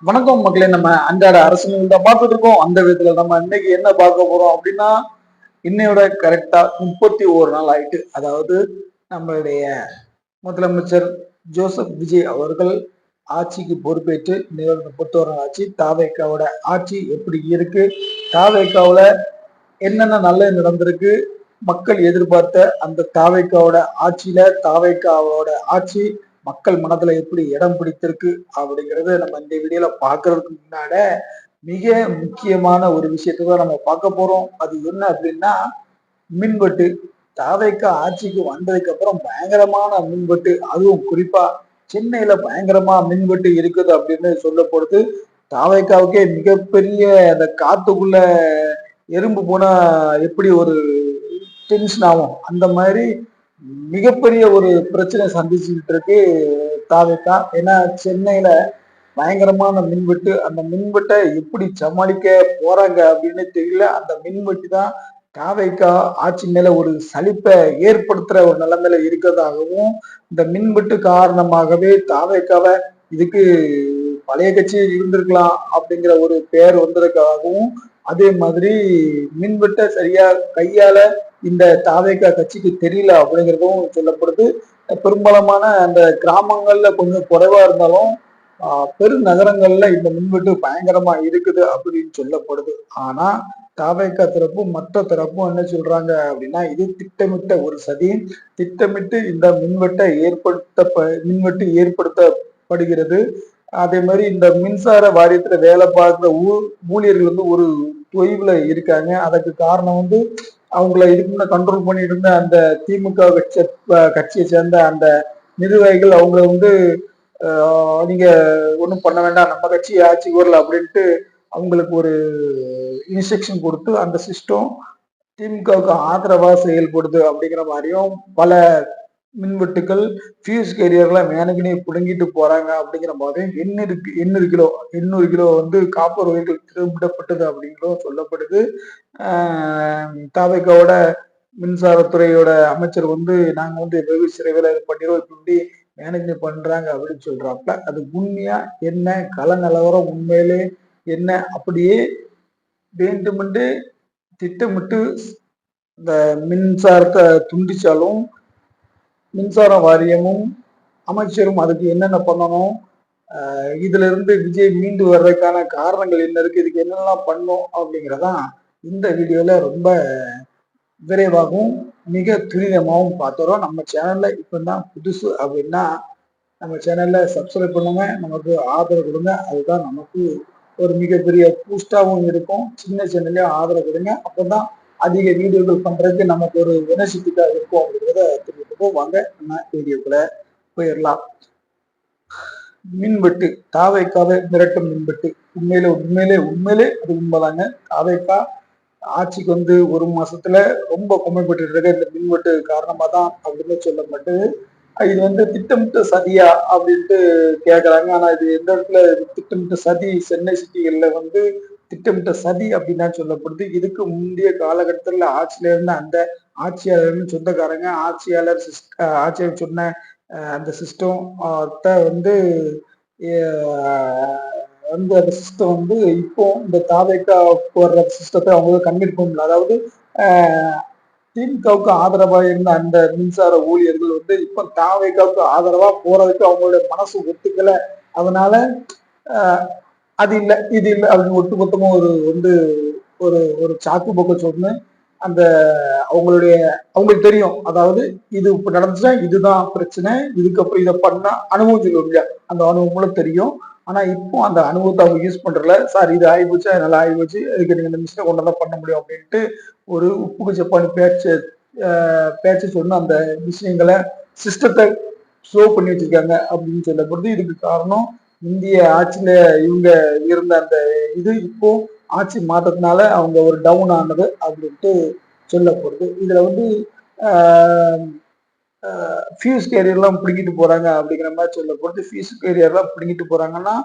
வணக்கம் மக்களே. நம்ம அன்றாட அரசியல் தான் பார்த்துட்டு இருக்கோம். அந்த விதத்துல நம்ம இன்னைக்கு என்ன பார்க்க போறோம் அப்படின்னா, இன்னையோட கரெக்டா 31 நாள் ஆயிட்டு. அதாவது நம்மளுடைய முதலமைச்சர் ஜோசப் விஜய் அவர்கள் ஆட்சிக்கு பொறுப்பேற்று இன்னையோட 31 நாள் ஆச்சு. தாவேக்காவோட ஆட்சி எப்படி இருக்கு, தாவேக்காவுல என்னென்ன நல்லது நடந்திருக்கு, மக்கள் எதிர்பார்த்த அந்த தாவேக்காவோட ஆட்சியில தாவேக்காவோட ஆட்சி மக்கள் மனதுல எப்படி இடம் பிடித்திருக்கு அப்படிங்கறத நம்ம இந்த வீடியோல பாக்குறதுக்கு முன்னாட மிக முக்கியமான ஒரு விஷயத்தை தான் நம்ம பார்க்க போறோம். அது என்ன அப்படின்னா மின்வெட்டு. தாவேக்கா ஆட்சிக்கு வந்ததுக்கு அப்புறம் பயங்கரமான மின்வெட்டு, அதுவும் குறிப்பா சென்னையில பயங்கரமா மின்வெட்டு இருக்குது அப்படின்னு சொல்லப்படுது. தாவேக்காவுக்கே மிகப்பெரிய அந்த காத்துக்குள்ள எறும்பு போனா எப்படி ஒரு டென்ஷன் ஆகும், அந்த மாதிரி மிகப்பெரிய ஒரு பிரச்சனை சந்திச்சுக்கிட்டு இருக்கு தாவேக்கா. ஏன்னா சென்னையில பயங்கரமான மின்வெட்டு. அந்த மின்வெட்டை எப்படி சமாளிக்க போறாங்க அப்படின்னு தெரியல. அந்த மின்வெட்டு தான் தாவேக்கா ஆட்சி மேல ஒரு சலிப்பை ஏற்படுத்துற ஒரு நிலைமையில இருக்கிறதாகவும், இந்த மின்வெட்டு காரணமாகவே தாவேக்காவை இதுக்கு பழைய கட்சி இருந்திருக்கலாம் அப்படிங்கிற ஒரு பெயர் வந்ததுக்காகவும், அதே மாதிரி மின்வெட்டை சரியா கையால இந்த தாவேக்கா கட்சிக்கு தெரியல அப்படிங்கிறதும் சொல்லப்படுது. பெரும்பாலான அந்த கிராமங்கள்ல கொஞ்சம் குறைவா இருந்தாலும் பெருநகரங்கள்ல இந்த மின்வெட்டு பயங்கரமா இருக்குது அப்படின்னு சொல்லப்படுது. ஆனா தாவேக்கா தரப்பும் மற்ற தரப்பும் என்ன சொல்றாங்க அப்படின்னா, இது திட்டமிட்ட ஒரு சதி. திட்டமிட்டு இந்த மின்வெட்டு ஏற்படுத்தப்படுகிறது. அதே மாதிரி இந்த மின்சார வாரியத்துல வேலை பார்க்கிற ஊழியர்கள் வந்து ஒரு தொய்வுல இருக்காங்க. அதுக்கு காரணம் வந்து அவங்கள இதுக்கு முன்ன கண்ட்ரோல் பண்ணிட்டு இருந்த அந்த திமுக கட்சியை சேர்ந்த அந்த நிர்வாகிகள் அவங்கள வந்து நீங்க ஒன்றும் பண்ண வேண்டாம், நம்ம கட்சி ஆட்சிக்கு வரல அப்படின்ட்டு அவங்களுக்கு ஒரு இன்ஸ்ட்ரக்ஷன் கொடுத்து அந்த சிஸ்டம் திமுகவுக்கு ஆதரவா செயல்படுது அப்படிங்கிற மாதிரியும் பல மின்வெட்டுகள் ஃபியூஸ் கேரியர்ல மேனகினே புடுங்கிட்டு போறாங்க அப்படிங்கிற மாதிரியும் 800 கிலோ வந்து காப்பர் வகைகள் திரும்பிடப்பட்டது அப்படிங்கிறதும் சொல்லப்படுது. தாவேக்காவோட மின்சாரத்துறையோட அமைச்சர் வந்து நாங்க வந்து வெகு சிறைகளை பண்ணிடுவோம், இப்படி மேனேஜ் பண்றாங்க அப்படின்னு சொல்றாப்ல. அது உண்மையா என்ன, கள நிலவரம் உண்மையிலே என்ன, அப்படியே வேண்டுமென்று திட்டமிட்டு இந்த மின்சாரத்தை துண்டிச்சாலும் மின்சார வாரியமும் அமைச்சரும் அதுக்கு என்னென்ன பண்ணணும், இதுல இருந்து விஜய் மீண்டு வர்றதுக்கான காரணங்கள் என்ன இருக்கு, இதுக்கு என்னென்னலாம் பண்ணும் அப்படிங்கிறதான் இந்த வீடியோல ரொம்ப விரைவாகவும் மிக துரிதமாகவும் பார்த்துறோம். நம்ம சேனல்ல இப்பதான் புதுசு அப்படின்னா நம்ம சேனல்ல சப்ஸ்கிரைப் பண்ணுங்க, நமக்கு ஆதரவு கொடுங்க. அதுதான் நமக்கு ஒரு மிகப்பெரிய பூஸ்டாகவும் இருக்கும். சின்ன சேனல்லையும் ஆதரவு கொடுங்க, அப்பதான் அதிக வீடியோக்கள் பண்றதுக்கு நமக்கு ஒரு எனர்ஜிட்டிக்கா இருக்கும் அப்படிங்கிறத தெரிவித்துப்போம். வாங்க நம்ம வீடியோக்குள்ள போயிடலாம். மின்வெட்டு, தாவேக்காவை மிரட்டும் மின்வெட்டு. உண்மையிலே உண்மையிலே உண்மையிலே அது உண்மைதாங்க. தாவேக்கா ஆட்சிக்கு வந்து ஒரு மாசத்துல ரொம்ப குமைப்பட்டு இருக்க இந்த மின்வெட்டு காரணமா தான் அப்படின்னு சொல்லப்பட்டு, இது வந்து திட்டமிட்ட சதியா அப்படின்ட்டு கேக்குறாங்க. ஆனா இது எந்த இடத்துல திட்டமிட்ட சதி, சென்னை சிட்டிகள்ல வந்து திட்டமிட்ட சதி அப்படின்னு தான் சொல்லப்படுது. இதுக்கு முந்தைய காலகட்டத்துல ஆட்சியில இருந்த அந்த ஆட்சியாளர்னு சொந்தக்காரங்க ஆட்சியாளர் சொன்ன அந்த சிஸ்டம் வந்து வந்து அந்த சிஸ்டம் வந்து இப்போ இந்த தாவேக்கா போடுற சிஸ்டத்தை அவங்க கன்வெர்ட் பண்ணல. அதாவது திமுகவுக்கு ஆதரவா இருந்த அந்த மின்சார ஊழியர்கள் வந்து இப்ப தாவேக்காவுக்கு ஆதரவா போறதுக்கு அவங்களுடைய மனசு ஒத்துக்கல. அதனால அது இல்லை இது இல்லை அப்படின்னு ஒட்டுமொத்தமா ஒரு வந்து ஒரு ஒரு சாக்கு போக்க சொன்னு அந்த அவங்களுக்கு தெரியும். அதாவது இது இப்ப நடந்துச்சா இதுதான் பிரச்சனை, இதுக்கப்புறம் இதை பண்ணா அனுபவம் சொல்லுவோம் இல்லையா, அந்த அனுபவம் தெரியும். ஆனா இப்போ அந்த அனுபவத்தை அவங்க யூஸ் பண்றல. சார் இது ஆகிப்போச்சு, நல்லா ஆகிப்போச்சு, இதுக்கு நீங்க இந்த மிஸ்டேக் ஒன்றதான் பண்ண முடியும் அப்படின்ட்டு ஒரு உப்புக்கு ஜப்பான் பேச்சு சொன்ன அந்த விஷயங்களை சிஸ்டத்தை ஷோ பண்ணி வச்சிருக்காங்க அப்படின்னு சொல்லப்படுது. இதுக்கு காரணம் இந்திய ஆட்சியில இவங்க இருந்த அந்த இது இப்போ ஆட்சி மாற்றத்தினால அவங்க ஒரு டவுன் ஆனது அப்படின்ட்டு சொல்லப்படுது. இதுல வந்து ஃபியூஸ் கேரியர்லாம் பிடிங்கிட்டு போறாங்க அப்படிங்கிற மாதிரி சொல்லப்படுது. ஃபியூஸ் கேரியர்லாம் பிடிங்கிட்டு போறாங்கன்னா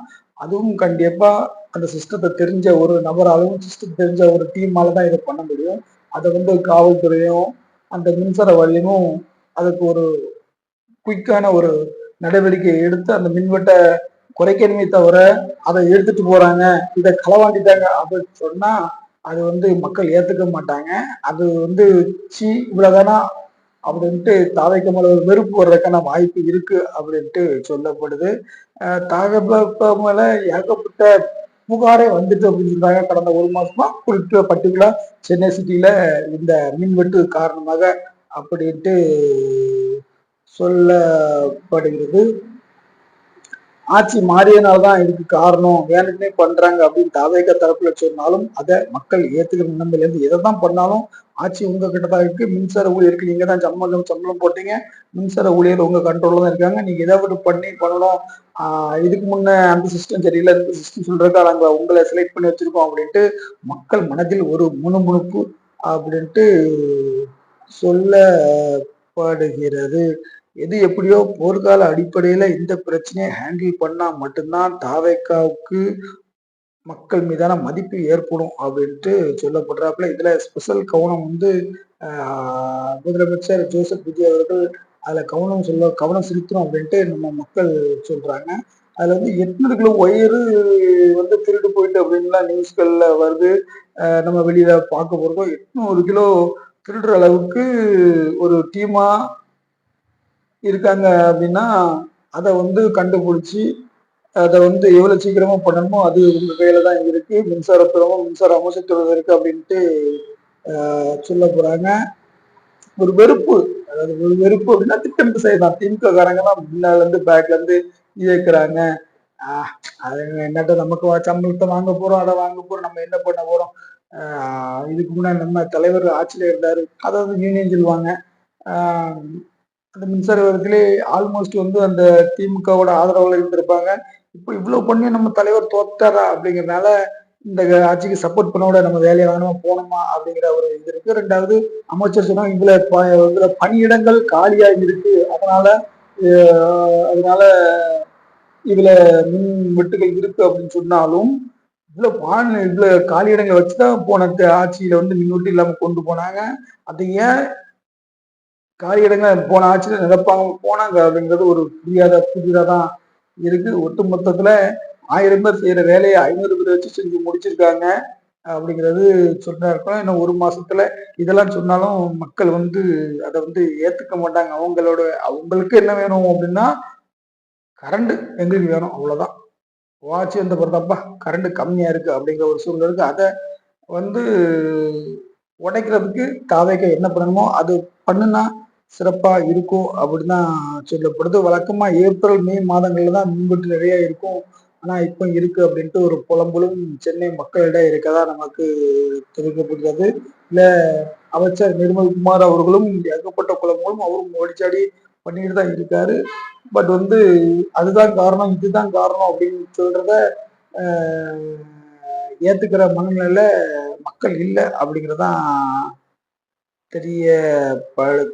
அதுவும் கண்டிப்பா அந்த சிஸ்டத்தை தெரிஞ்ச ஒரு நபராலும் சிஸ்டம் தெரிஞ்ச ஒரு டீமால தான் இதை பண்ண முடியும். அதை வந்து காவல்துறையும் அந்த மின்சார வாரியமும் அதுக்கு ஒரு குயிக்கான ஒரு நடவடிக்கை எடுத்து அந்த மின்வெட்டை குறைக்கணுமே தவிர அதை எடுத்துட்டு போறாங்க, இதை களவாண்டிட்டாங்க அப்படின்னு சொன்னா அது மக்கள் ஏத்துக்க மாட்டாங்க. அது சி இவ்வளவுதானா அப்படின்ட்டு தாவைக்கு மேல ஒரு வெறுப்பு வர்றதுக்கான வாய்ப்பு இருக்கு அப்படின்ட்டு சொல்லப்படுது. தாவைக்கு மேல ஏகப்பட்ட புகாரே வந்துட்டு அப்படின்னு சொல்றாங்க. கடந்த ஒரு மாசமா குறிப்பிட்ட பர்டிகுலர் சென்னை சிட்டியில இந்த மின்வெட்டு காரணமாக அப்படின்ட்டு சொல்லப்படுகிறது. ஆட்சி மாறியனால்தான் இதுக்கு காரணம், வேணுக்குனே பண்றாங்க அப்படின்னு தாவேக தரப்புல சொன்னாலும் அதை மக்கள் ஏத்துக்கிற நிலைமையில இருந்து எதைதான் பண்ணாலும் ஆட்சி உங்க கிட்ட தான் இருக்கு. மின்சார ஊழியருக்கு நீங்க தான் சம்பளம் போட்டீங்க. மின்சார ஊழியர் உங்க கண்ட்ரோல்ல தான் இருக்காங்க. நீங்க எதாவது பண்ணணும். இதுக்கு முன்ன அந்த சிஸ்டம் சரியில்லை, இந்த சிஸ்டம் சொல்றதுக்காக நாங்க உங்களை செலக்ட் பண்ணி வச்சிருக்கோம் அப்படின்ட்டு மக்கள் மனதில் ஒரு முணுமுணுப்பு அப்படின்ட்டு சொல்லப்படுகிறது. எது எப்படியோ போர்க்கால அடிப்படையில இந்த பிரச்சனையை ஹேண்டில் பண்ணா மட்டும்தான் தாவேக்காவுக்கு மக்கள் மீதான மதிப்பு ஏற்படும் அப்படின்ட்டு சொல்லப்படுறாப்புல. இதுல ஸ்பெஷல் கவனம் முதலமைச்சர் ஜோசப் விஜய் அவர்கள் அதுல கவனம் செலுத்தணும் அப்படின்ட்டு நம்ம மக்கள் சொல்றாங்க. அதுல 800 கிலோ ஒயரு திருடு போயிட்டு அப்படின்லாம் நியூஸ்கள்ல வருது. நம்ம வெளியில பார்க்க போறோம். 800 கிலோ திருடுற அளவுக்கு ஒரு டீமா இருக்காங்க அப்படின்னா அதை கண்டுபிடிச்சி அதை எவ்வளவு சீக்கிரமா பண்ணணுமோ அது உங்க கையில தான் இருக்கு. மின்சாரத்துறவும் மின்சார அமைச்சத்துறவும் இருக்கு அப்படின்ட்டு சொல்ல போறாங்க. ஒரு வெறுப்பு, அதாவது ஒரு வெறுப்பு அப்படின்னா திட்டமிட்டு செய்யலாம். திமுக காரங்க தான் முன்னால இருந்து பேக்ல இருந்து இயக்குறாங்க. அது என்னட்ட நமக்கு சம்பளத்தை வாங்க போறோம், அதை வாங்க போறோம், நம்ம என்ன பண்ண போறோம். இதுக்கு முன்னாடி நம்ம தலைவர் ஆட்சியில இருந்தாரு, அதாவது யூனியன் சொல்லுவாங்க. அந்த மின்சார வாரியத்திலே ஆல்மோஸ்ட் அந்த திமுகவோட ஆதரவுல இருந்திருப்பாங்க. இப்போ இவ்வளவு பண்ணி நம்ம தலைவர் தோத்தாரா அப்படிங்கறதுனால இந்த ஆட்சிக்கு சப்போர்ட் பண்ண விட நம்ம வேலையை வேணுமா போனோமா அப்படிங்கிற ஒரு இது இருக்கு. ரெண்டாவது அமைச்சர் சொன்னாங்க இதுல பணியிடங்கள் காலியா இருக்கு, அதனால இதுல மின் வெட்டுகள் இருக்கு அப்படின்னு சொன்னாலும் இதுல காலியிடங்களை வச்சுதான் போன ஆட்சியில மின்வெட்டு இல்லாம கொண்டு போனாங்க. அதை ஏன் காலியிடங்கள் போன ஆட்சியில நிரப்பாங்க போனாங்க அப்படிங்கிறது ஒரு புதியதான் இருக்கு. ஒட்டு மொத்தத்துல 1000 பேர் செய்யற வேலையை 500 பேர் வச்சு செஞ்சு முடிச்சிருக்காங்க அப்படிங்கிறது சொன்னா இருக்கும். இன்னும் ஒரு மாசத்துல இதெல்லாம் சொன்னாலும் மக்கள் அதை ஏத்துக்க மாட்டாங்க. அவங்களுக்கு என்ன வேணும் அப்படின்னா கரண்ட் எங்களுக்கு வேணும், அவ்வளவுதான். வாட்சி வந்த பிறந்தப்பா கரண்ட் கம்மியா இருக்கு அப்படிங்கிற ஒரு சூழ்நிலை இருக்கு. அதை உடைக்கிறதுக்கு தாவேக்க என்ன பண்ணணுமோ அது பண்ணுனா சிறப்பா இருக்கும் அப்படின்னு தான் சொல்லப்படுது. வழக்கமா ஏப்ரல் மே மாதங்கள்ல தான் மின்வெட்டு நிறைய இருக்கும். ஆனா இப்ப இருக்கு அப்படின்ட்டு ஒரு புலம்பலும் சென்னை மக்களிடம் இருக்கதா நமக்கு தெரிவிக்கப்படுகிறது. இல்ல அமைச்சர் நிர்மல்குமார் அவர்களும் ஏகப்பட்ட குழம்புகளும் அவரும் ஓடிச்சாடி பண்ணிட்டு தான் இருக்காரு. பட் அதுதான் காரணம், இதுதான் காரணம் அப்படின்னு சொல்றத ஏத்துக்கிற மனநிலையில மக்கள் இல்லை அப்படிங்கிறதான்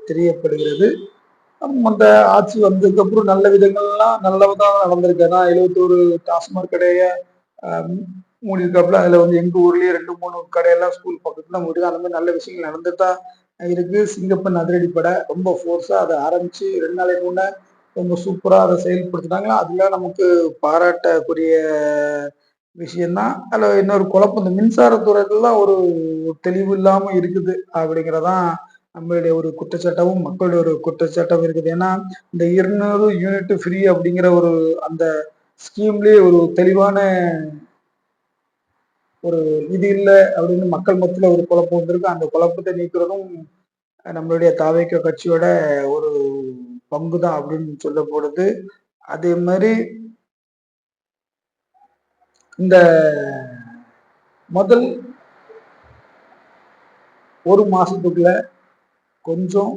தெரியப்படுகிறது. அந்த ஆட்சி வந்ததுக்கு அப்புறம் நல்ல விதங்கள்லாம் நல்லதான் நடந்திருக்கு. ஏன்னா 71 டாஸ்மாக் கடைய மூடி இருக்காப்புல. அதுல எங்க ஊர்லயே 2-3 கடையெல்லாம் ஸ்கூல் பக்கத்துல மூடி, அந்த மாதிரி நல்ல விஷயங்கள் நடந்துட்டா இருக்கு. சிங்கப்பன் அதிரடி படை ரொம்ப ஃபோர்ஸா அதை ஆரம்பிச்சு 2 நாளைக்கு முன்ன ரொம்ப சூப்பரா அதை செயல்படுத்தினாங்க. அதுல நமக்கு பாராட்டக்கூடிய விஷயம்தான். அதுல இன்னொரு குழப்பம், இந்த மின்சாரத்துறைகள்லாம் ஒரு தெளிவு இல்லாம இருக்குது அப்படிங்கிறதான் நம்மளுடைய ஒரு குற்றச்சாட்டமும் மக்களுடைய ஒரு குற்றச்சாட்டம் இருக்குது. ஏன்னா இந்த 200 யூனிட் ஃப்ரீ அப்படிங்கிற ஒரு அந்த ஸ்கீம்லயே ஒரு தெளிவான ஒரு இது இல்லை அப்படின்னு மக்கள் மத்தியில ஒரு குழப்பம் வந்திருக்கு. அந்த குழப்பத்தை நீக்கிறதும் நம்மளுடைய தாவேக கட்சியோட ஒரு பங்குதான் அப்படின்னு சொல்லப்படுது. அதே மாதிரி இந்த முதல் ஒரு மாசத்துக்குள்ள கொஞ்சம்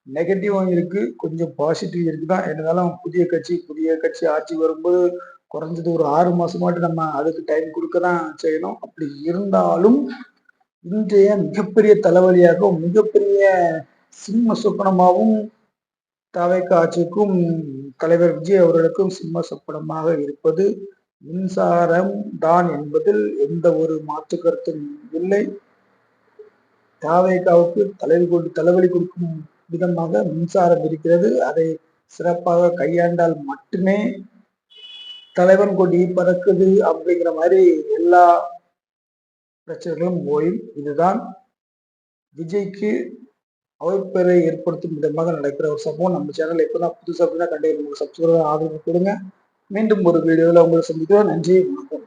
நெகட்டிவும் இருக்கு, கொஞ்சம் பாசிட்டிவ் இருக்குதான். இருந்தாலும் புதிய கட்சி ஆட்சி வரும்போது குறைஞ்சது ஒரு 6 மாசமாட்டு நம்ம அதுக்கு டைம் கொடுக்கதான் செய்யணும். அப்படி இருந்தாலும் இன்றைய மிகப்பெரிய தலைவலியாகவும் மிகப்பெரிய சிம்ம சொப்பனமாகவும் தவைக்க ஆட்சிக்கும் தலைவர் விஜய் அவர்களுக்கும் சிம்ம சொப்பனமாக இருப்பது மின்சாரம் தான் என்பதில் எந்த ஒரு மாற்று கருத்தும் இல்லை. தாவேகாவுக்கு தலைவலி கொடுக்கும் விதமாக மின்சாரம் இருக்கிறது. அதை சிறப்பாக கையாண்டால் மட்டுமே தலைவன் கொடி பறக்குது அப்படிங்கிற மாதிரி எல்லா பிரச்சனைகளும் ஓயும். இதுதான் விஜய்க்கு அவப்பெயரை ஏற்படுத்தும் விதமாக நடக்கிற ஒரு சம்பவம். நம்ம சேனல் எப்பதான் புதுசா அப்படின்னா கண்டிப்பாக சப்ஸ்கிரைபர் ஆதரவு கொடுங்க. மீண்டும் ஒரு வீடியோவில் உங்களை சந்திக்கிறோம். நன்றி, வணக்கம்.